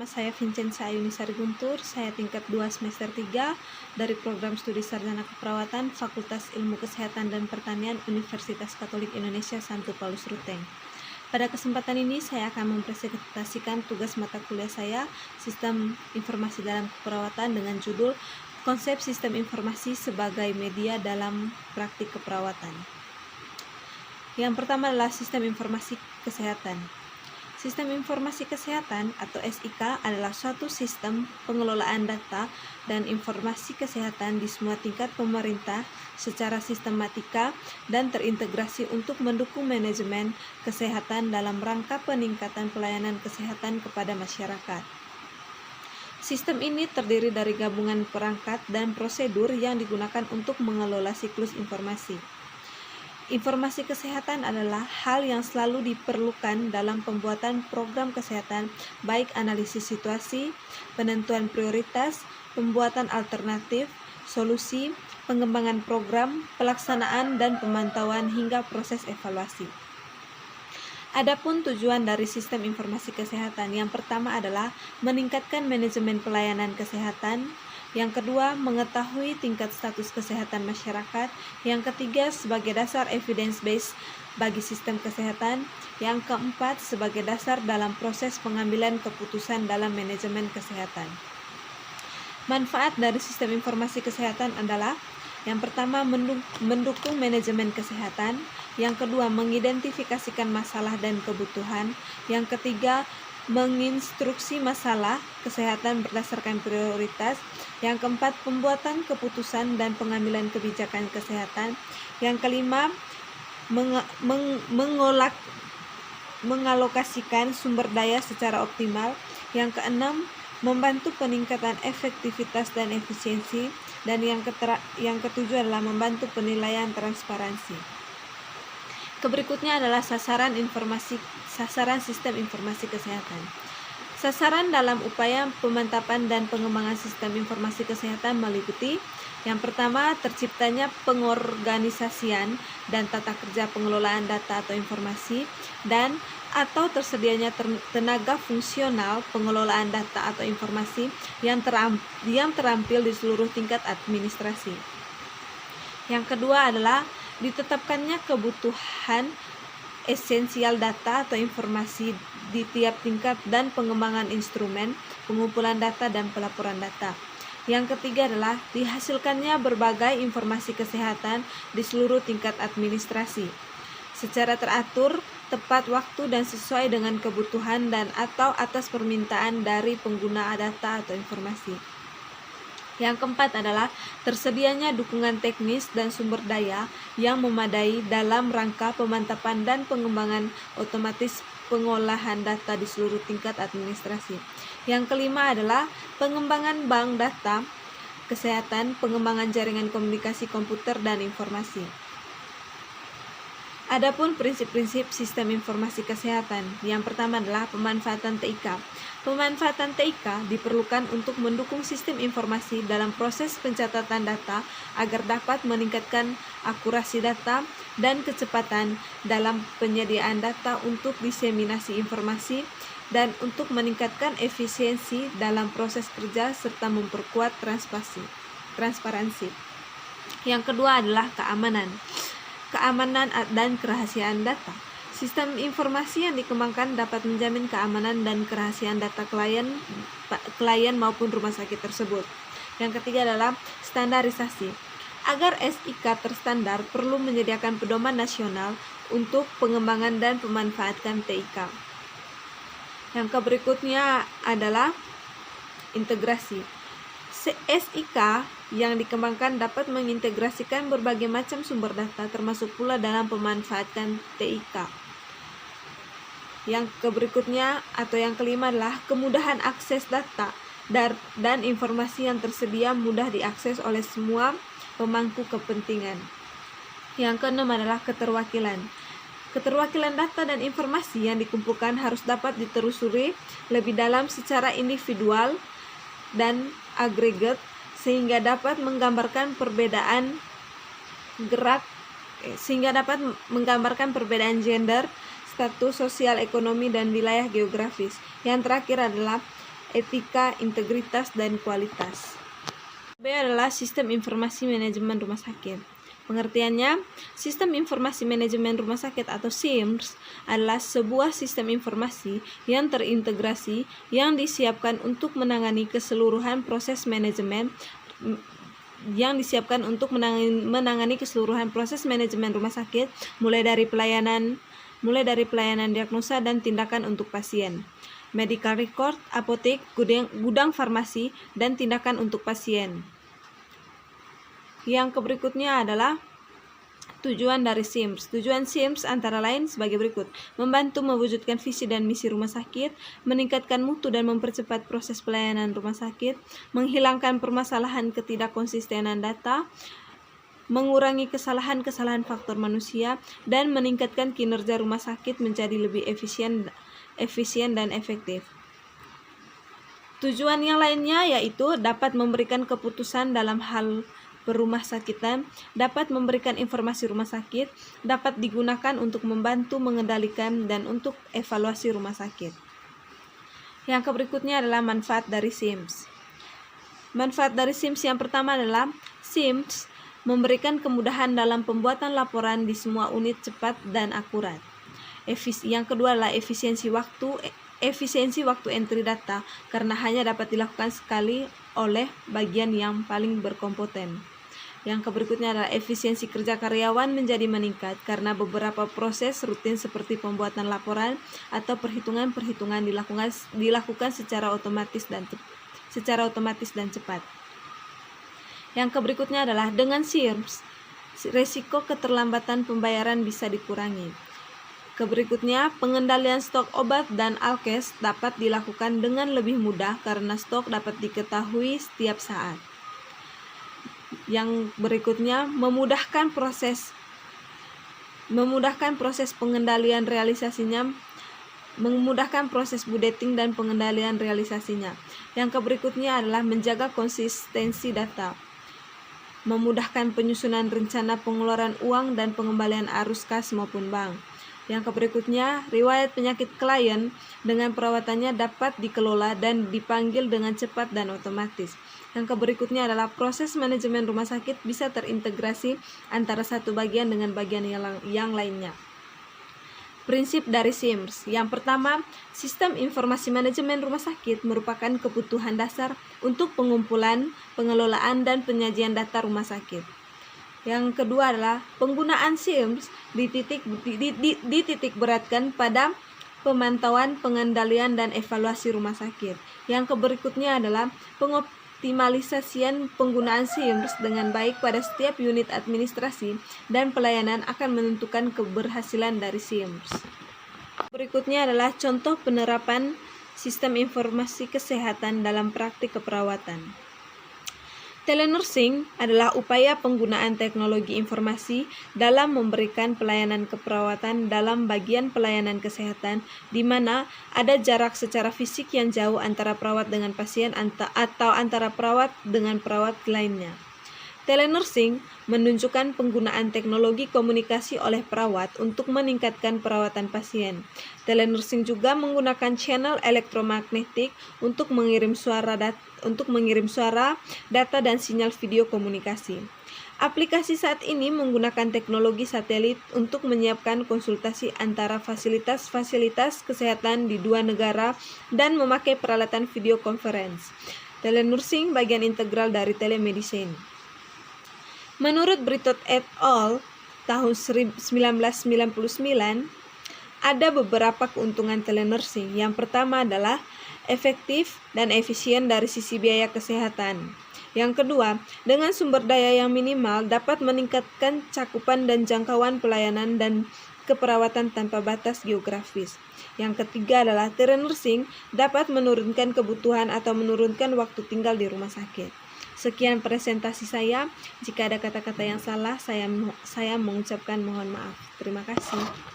saya Vincenza Ayunisari Guntur, saya tingkat 2 semester 3 dari program studi sarjana keperawatan Fakultas Ilmu Kesehatan dan Pertanian Universitas Katolik Indonesia Santo Paulus Ruteng. Pada kesempatan ini saya akan mempresentasikan tugas mata kuliah saya, Sistem Informasi dalam Keperawatan, dengan judul Konsep Sistem Informasi sebagai Media dalam Praktik Keperawatan. Yang pertama adalah Sistem Informasi Kesehatan. Sistem Informasi Kesehatan atau SIK adalah suatu sistem pengelolaan data dan informasi kesehatan di semua tingkat pemerintah secara sistematika dan terintegrasi untuk mendukung manajemen kesehatan dalam rangka peningkatan pelayanan kesehatan kepada masyarakat. Sistem ini terdiri dari gabungan perangkat dan prosedur yang digunakan untuk mengelola siklus informasi. Informasi kesehatan adalah hal yang selalu diperlukan dalam pembuatan program kesehatan, baik analisis situasi, penentuan prioritas, pembuatan alternatif, solusi, pengembangan program, pelaksanaan dan pemantauan hingga proses evaluasi. Adapun tujuan dari sistem informasi kesehatan, yang pertama adalah meningkatkan manajemen pelayanan kesehatan. Yang kedua, mengetahui tingkat status kesehatan masyarakat. Yang ketiga, sebagai dasar evidence-based bagi sistem kesehatan. Yang keempat, sebagai dasar dalam proses pengambilan keputusan dalam manajemen kesehatan. Manfaat dari sistem informasi kesehatan adalah: yang pertama, mendukung manajemen kesehatan. Yang kedua, mengidentifikasikan masalah dan kebutuhan. Yang ketiga, menginstruksi masalah kesehatan berdasarkan prioritas. Yang keempat, pembuatan keputusan dan pengambilan kebijakan kesehatan. Yang kelima, mengalokasikan sumber daya secara optimal. Yang keenam, membantu peningkatan efektivitas dan efisiensi. Dan yang ketujuh adalah membantu penilaian transparansi. Berikutnya adalah sasaran sistem informasi kesehatan. Sasaran dalam upaya pemantapan dan pengembangan sistem informasi kesehatan meliputi: yang pertama, terciptanya pengorganisasian dan tata kerja pengelolaan data atau informasi, dan atau tersedianya tenaga fungsional pengelolaan data atau informasi yang terampil di seluruh tingkat administrasi. Yang kedua adalah ditetapkannya kebutuhan esensial data atau informasi di tiap tingkat dan pengembangan instrumen pengumpulan data dan pelaporan data. Yang ketiga adalah dihasilkannya berbagai informasi kesehatan di seluruh tingkat administrasi secara teratur, tepat waktu dan sesuai dengan kebutuhan dan atau atas permintaan dari pengguna data atau informasi. Yang keempat adalah tersedianya dukungan teknis dan sumber daya yang memadai dalam rangka pemantapan dan pengembangan otomatis pengolahan data di seluruh tingkat administrasi. Yang kelima adalah pengembangan bank data kesehatan, pengembangan jaringan komunikasi komputer dan informasi. Adapun prinsip-prinsip sistem informasi kesehatan, yang pertama adalah pemanfaatan TIK. Pemanfaatan TIK diperlukan untuk mendukung sistem informasi dalam proses pencatatan data agar dapat meningkatkan akurasi data dan kecepatan dalam penyediaan data untuk diseminasi informasi dan untuk meningkatkan efisiensi dalam proses kerja serta memperkuat transparansi. Yang kedua adalah keamanan dan kerahasiaan data. Sistem informasi yang dikembangkan dapat menjamin keamanan dan kerahasiaan data klien maupun rumah sakit tersebut. Yang ketiga adalah standarisasi. Agar SIK terstandar, perlu menyediakan pedoman nasional untuk pengembangan dan pemanfaatan TIK. Yang berikutnya adalah integrasi. SIK yang dikembangkan dapat mengintegrasikan berbagai macam sumber data, termasuk pula dalam pemanfaatan TIK. Yang berikutnya atau yang kelima adalah kemudahan akses data dan informasi yang tersedia mudah diakses oleh semua pemangku kepentingan. Yang keenam adalah keterwakilan. Keterwakilan data dan informasi yang dikumpulkan harus dapat ditelusuri lebih dalam secara individual dan agregat sehingga dapat menggambarkan perbedaan gender, status sosial ekonomi dan wilayah geografis. Yang terakhir adalah etika, integritas, dan kualitas. B adalah sistem informasi manajemen rumah sakit. Pengertiannya, sistem informasi manajemen rumah sakit atau SIMS adalah sebuah sistem informasi yang terintegrasi yang disiapkan untuk menangani keseluruhan proses manajemen rumah sakit, mulai dari pelayanan diagnosa dan tindakan untuk pasien, medical record, apotek, gudang farmasi, dan tindakan untuk pasien. Yang berikutnya adalah tujuan dari SIMS. Tujuan SIMS antara lain sebagai berikut: membantu mewujudkan visi dan misi rumah sakit, meningkatkan mutu dan mempercepat proses pelayanan rumah sakit, menghilangkan permasalahan ketidakkonsistenan data, mengurangi kesalahan-kesalahan faktor manusia, dan meningkatkan kinerja rumah sakit menjadi lebih efisien dan efektif. Tujuan yang lainnya yaitu dapat memberikan keputusan dalam hal berumah sakitan, dapat memberikan informasi rumah sakit, dapat digunakan untuk membantu mengendalikan dan untuk evaluasi rumah sakit. Yang berikutnya adalah manfaat dari SIMS. Manfaat dari SIMS yang pertama adalah SIMS memberikan kemudahan dalam pembuatan laporan di semua unit cepat dan akurat. Yang kedua adalah efisiensi waktu entry data karena hanya dapat dilakukan sekali oleh bagian yang paling berkompeten. Yang berikutnya adalah efisiensi kerja karyawan menjadi meningkat karena beberapa proses rutin seperti pembuatan laporan atau perhitungan dilakukan secara otomatis dan cepat. Yang berikutnya adalah dengan SIMS, risiko keterlambatan pembayaran bisa dikurangi. Berikutnya, pengendalian stok obat dan alkes dapat dilakukan dengan lebih mudah karena stok dapat diketahui setiap saat. Yang berikutnya, memudahkan proses pengendalian realisasinya, memudahkan proses budgeting dan pengendalian realisasinya. Yang berikutnya adalah menjaga konsistensi data, memudahkan penyusunan rencana pengeluaran uang dan pengembalian arus kas maupun bank. Yang berikutnya, riwayat penyakit klien dengan perawatannya dapat dikelola dan dipanggil dengan cepat dan otomatis. Yang berikutnya adalah proses manajemen rumah sakit bisa terintegrasi antara satu bagian dengan bagian yang lainnya. Prinsip dari SIMS. Yang pertama, sistem informasi manajemen rumah sakit merupakan kebutuhan dasar untuk pengumpulan, pengelolaan, dan penyajian data rumah sakit. Yang kedua adalah penggunaan SIMS dititik beratkan pada pemantauan, pengendalian, dan evaluasi rumah sakit. Yang berikutnya adalah pengoptimalisasian penggunaan SIMS dengan baik pada setiap unit administrasi dan pelayanan akan menentukan keberhasilan dari SIMS. Berikutnya adalah contoh penerapan sistem informasi kesehatan dalam praktik keperawatan. Telenursing adalah upaya penggunaan teknologi informasi dalam memberikan pelayanan keperawatan dalam bagian pelayanan kesehatan di mana ada jarak secara fisik yang jauh antara perawat dengan pasien atau antara perawat dengan perawat lainnya. Telenursing menunjukkan penggunaan teknologi komunikasi oleh perawat untuk meningkatkan perawatan pasien. Telenursing juga menggunakan channel elektromagnetik untuk mengirim suara, data dan sinyal video komunikasi. Aplikasi saat ini menggunakan teknologi satelit untuk menyiapkan konsultasi antara fasilitas-fasilitas kesehatan di dua negara dan memakai peralatan video conference. Telenursing bagian integral dari telemedicine. Menurut Britton et al. Tahun 1999, ada beberapa keuntungan telenursing. Yang pertama adalah efektif dan efisien dari sisi biaya kesehatan. Yang kedua, dengan sumber daya yang minimal dapat meningkatkan cakupan dan jangkauan pelayanan dan keperawatan tanpa batas geografis. Yang ketiga adalah telenursing dapat menurunkan kebutuhan atau menurunkan waktu tinggal di rumah sakit. Sekian presentasi saya. Jika ada kata-kata yang salah, saya mengucapkan mohon maaf. Terima kasih.